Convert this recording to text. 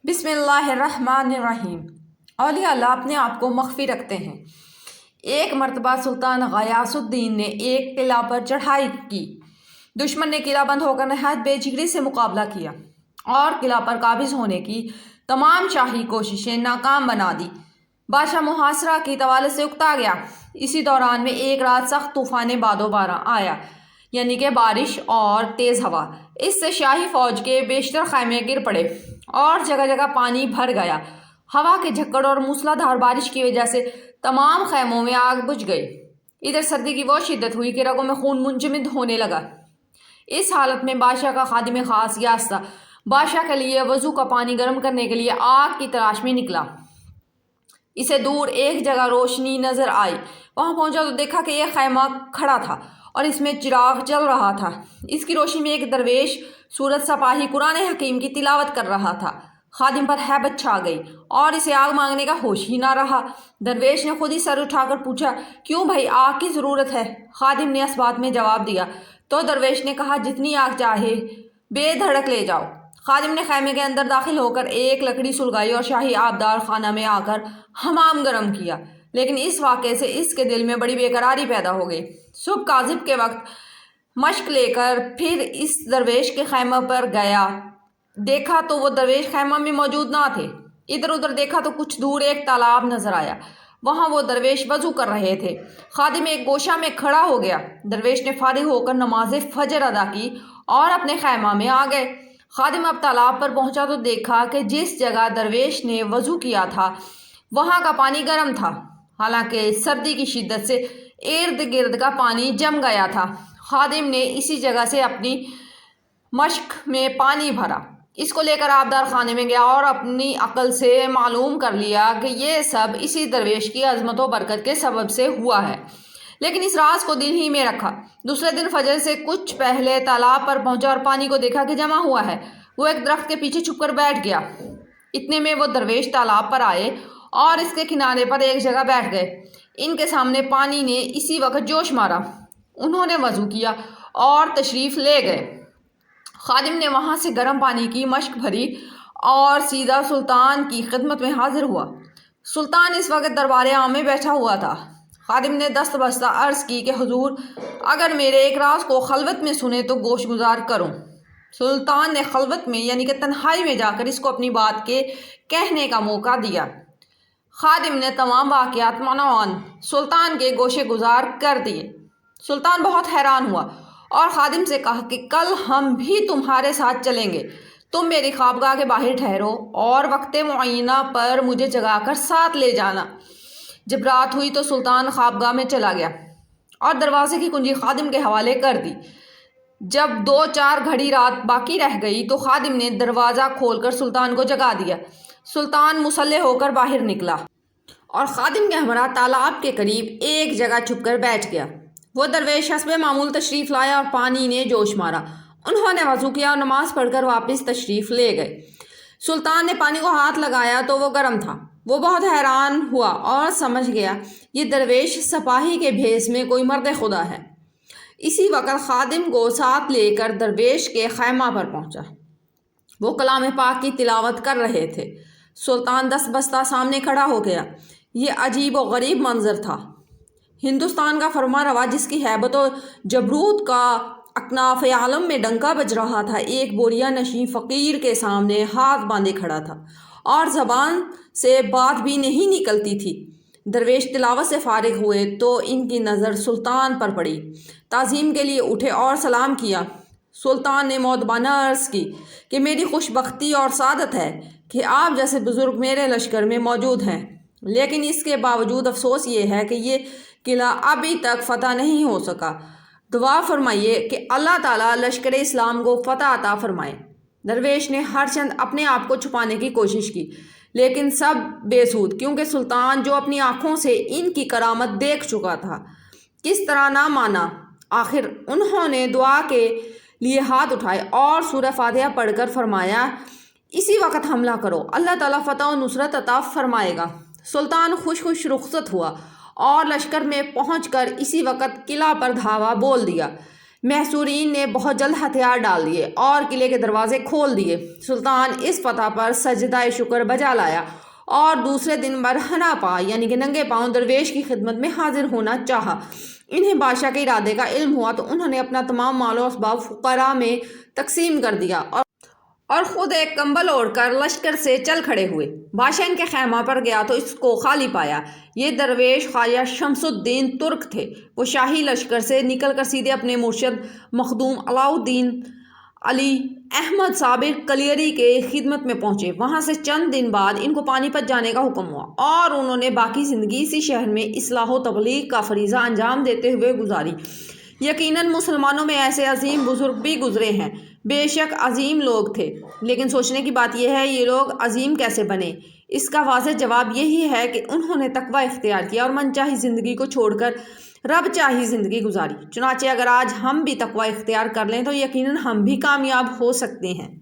بسم اللہ الرحمن الرحیم۔ اولیاء اللہ اپنے آپ کو مخفی رکھتے ہیں۔ ایک مرتبہ سلطان غیاث الدین نے ایک قلعہ پر چڑھائی کی۔ دشمن نے قلعہ بند ہو کر نہایت بے جگری سے مقابلہ کیا اور قلعہ پر قابض ہونے کی تمام شاہی کوششیں ناکام بنا دی۔ بادشاہ محاصرہ کی طوالت سے اکتا گیا۔ اسی دوران میں ایک رات سخت طوفان باد و باران آیا، یعنی کہ بارش اور تیز ہوا۔ اس سے شاہی فوج کے بیشتر خیمے گر پڑے اور جگہ جگہ پانی بھر گیا۔ ہوا کے جھکڑ اور موسلا دھار بارش کی وجہ سے تمام خیموں میں آگ بجھ گئی۔ ادھر سردی کی وہ شدت ہوئی کہ رگوں میں خون منجمد ہونے لگا۔ اس حالت میں بادشاہ کا خادم خاص یاستہ بادشاہ کے لیے وضو کا پانی گرم کرنے کے لیے آگ کی تلاش میں نکلا۔ اسے دور ایک جگہ روشنی نظر آئی۔ وہاں پہنچا تو دیکھا کہ ایک خیمہ کھڑا تھا اور اس میں چراغ جل رہا تھا۔ اس کی روشنی میں ایک درویش سورت سپاہی قرآن حکیم کی تلاوت کر رہا تھا۔ خادم پر ہیبت چھا گئی اور اسے آگ مانگنے کا ہوش ہی نہ رہا۔ درویش نے خود ہی سر اٹھا کر پوچھا، کیوں بھائی، آگ کی ضرورت ہے؟ خادم نے اس بات میں جواب دیا تو درویش نے کہا، جتنی آگ چاہے بے دھڑک لے جاؤ۔ خادم نے خیمے کے اندر داخل ہو کر ایک لکڑی سلگائی اور شاہی آبدار خانہ میں آ کر حمام گرم کیا، لیکن اس واقعے سے اس کے دل میں بڑی بے قراری پیدا ہو گئی۔ صبح کاذب کے وقت مشق لے کر پھر اس درویش کے خیمہ پر گیا۔ دیکھا تو وہ درویش خیمہ میں موجود نہ تھے۔ ادھر ادھر دیکھا تو کچھ دور ایک تالاب نظر آیا۔ وہاں وہ درویش وضو کر رہے تھے۔ خادم ایک گوشہ میں کھڑا ہو گیا۔ درویش نے فارغ ہو کر نماز فجر ادا کی اور اپنے خیمہ میں آ گئے۔ خادم اب تالاب پر پہنچا تو دیکھا کہ جس جگہ درویش نے وضو کیا تھا وہاں کا پانی گرم تھا، حالانکہ سردی کی شدت سے ارد گرد کا پانی جم گیا تھا۔ خادم نے اسی جگہ سے اپنی مشق میں پانی بھرا، اس کو لے کر آبدار خانے میں گیا اور اپنی عقل سے معلوم کر لیا کہ یہ سب اسی درویش کی عظمت و برکت کے سبب سے ہوا ہے، لیکن اس راز کو دل ہی میں رکھا۔ دوسرے دن فجر سے کچھ پہلے تالاب پر پہنچا اور پانی کو دیکھا کہ جمع ہوا ہے۔ وہ ایک درخت کے پیچھے چھپ کر بیٹھ گیا۔ اتنے میں وہ درویش تالاب پر آئے اور اس کے کنارے پر ایک جگہ بیٹھ گئے۔ ان کے سامنے پانی نے اسی وقت جوش مارا۔ انہوں نے وضو کیا اور تشریف لے گئے۔ خادم نے وہاں سے گرم پانی کی مشق بھری اور سیدھا سلطان کی خدمت میں حاضر ہوا۔ سلطان اس وقت دربار عام میں بیٹھا ہوا تھا۔ خادم نے دست بستہ عرض کی کہ حضور، اگر میرے ایک راز کو خلوت میں سنے تو گوش گزار کروں۔ سلطان نے خلوت میں یعنی کہ تنہائی میں جا کر اس کو اپنی بات کے کہنے کا موقع دیا۔ خادم نے تمام واقعات منوان سلطان کے گوشے گزار کر دیے۔ سلطان بہت حیران ہوا اور خادم سے کہا کہ کل ہم بھی تمہارے ساتھ چلیں گے۔ تم میری خوابگاہ کے باہر ٹھہرو اور وقت معینہ پر مجھے جگا کر ساتھ لے جانا۔ جب رات ہوئی تو سلطان خوابگاہ میں چلا گیا اور دروازے کی کنجی خادم کے حوالے کر دی۔ جب 2-4 گھڑی رات باقی رہ گئی تو خادم نے دروازہ کھول کر سلطان کو جگا دیا۔ سلطان مسلح ہو کر باہر نکلا اور خادم کے ہمراہ تالاب کے قریب ایک جگہ چھپ کر بیٹھ گیا۔ وہ درویش حسب معمول تشریف لایا اور پانی نے جوش مارا۔ انہوں نے وضو کیا اور نماز پڑھ کر واپس تشریف لے گئے۔ سلطان نے پانی کو ہاتھ لگایا تو وہ گرم تھا۔ وہ بہت حیران ہوا اور سمجھ گیا یہ درویش سپاہی کے بھیس میں کوئی مرد خدا ہے۔ اسی وقت خادم کو ساتھ لے کر درویش کے خیمہ پر پہنچا۔ وہ کلام پاک کی تلاوت کر رہے تھے۔ سلطان دست بستہ سامنے کھڑا ہو گیا۔ یہ عجیب و غریب منظر تھا۔ ہندوستان کا فرما روا جس کی ہیبت و جبروت کا اکناف عالم میں ڈنکا بج رہا تھا، ایک بوریا نشین فقیر کے سامنے ہاتھ باندھے کھڑا تھا اور زبان سے بات بھی نہیں نکلتی تھی۔ درویش تلاوت سے فارغ ہوئے تو ان کی نظر سلطان پر پڑی۔ تعظیم کے لیے اٹھے اور سلام کیا۔ سلطان نے مؤدبانہ عرض کی کہ میری خوش بختی اور سعادت ہے کہ آپ جیسے بزرگ میرے لشکر میں موجود ہیں، لیکن اس کے باوجود افسوس یہ ہے کہ یہ قلعہ ابھی تک فتح نہیں ہو سکا۔ دعا فرمائیے کہ اللہ تعالیٰ لشکر اسلام کو فتح عطا فرمائے۔ درویش نے ہر چند اپنے آپ کو چھپانے کی کوشش کی، لیکن سب بے سود، کیونکہ سلطان جو اپنی آنکھوں سے ان کی کرامت دیکھ چکا تھا کس طرح نہ مانا۔ آخر انہوں نے دعا کے لیے ہاتھ اٹھائے اور سورہ فاتحہ پڑھ کر فرمایا، اسی وقت حملہ کرو، اللہ تعالیٰ فتح و نصرت عطا فرمائے گا۔ سلطان خوش خوش رخصت ہوا اور لشکر میں پہنچ کر اسی وقت قلعہ پر دھاوا بول دیا، محصورین نے بہت جلد ہتھیار ڈال دیے اور قلعے کے دروازے کھول دیے۔ سلطان اس فتح پر سجدہ شکر بجا لایا اور دوسرے دن برہنہ پا یعنی کہ ننگے پاؤں درویش کی خدمت میں حاضر ہونا چاہا۔ انہیں بادشاہ کے ارادے کا علم ہوا تو انہوں نے اپنا تمام مال و اسباب فقراء میں تقسیم کر دیا اور خود ایک کمبل اوڑھ کر لشکر سے چل کھڑے ہوئے۔ بادشاہ ان کے خیمہ پر گیا تو اس کو خالی پایا۔ یہ درویش خواجہ شمس الدین ترک تھے۔ وہ شاہی لشکر سے نکل کر سیدھے اپنے مرشد مخدوم علاؤ الدین علی احمد صابر کلیری کے خدمت میں پہنچے۔ وہاں سے چند دن بعد ان کو پانی پت جانے کا حکم ہوا اور انہوں نے باقی زندگی اسی شہر میں اصلاح و تبلیغ کا فریضہ انجام دیتے ہوئے گزاری۔ یقیناً مسلمانوں میں ایسے عظیم بزرگ بھی گزرے ہیں، بے شک عظیم لوگ تھے، لیکن سوچنے کی بات یہ ہے یہ لوگ عظیم کیسے بنے؟ اس کا واضح جواب یہی ہے کہ انہوں نے تقوی اختیار کیا اور من چاہی زندگی کو چھوڑ کر رب چاہی زندگی گزاری۔ چنانچہ اگر آج ہم بھی تقوی اختیار کر لیں تو یقیناً ہم بھی کامیاب ہو سکتے ہیں۔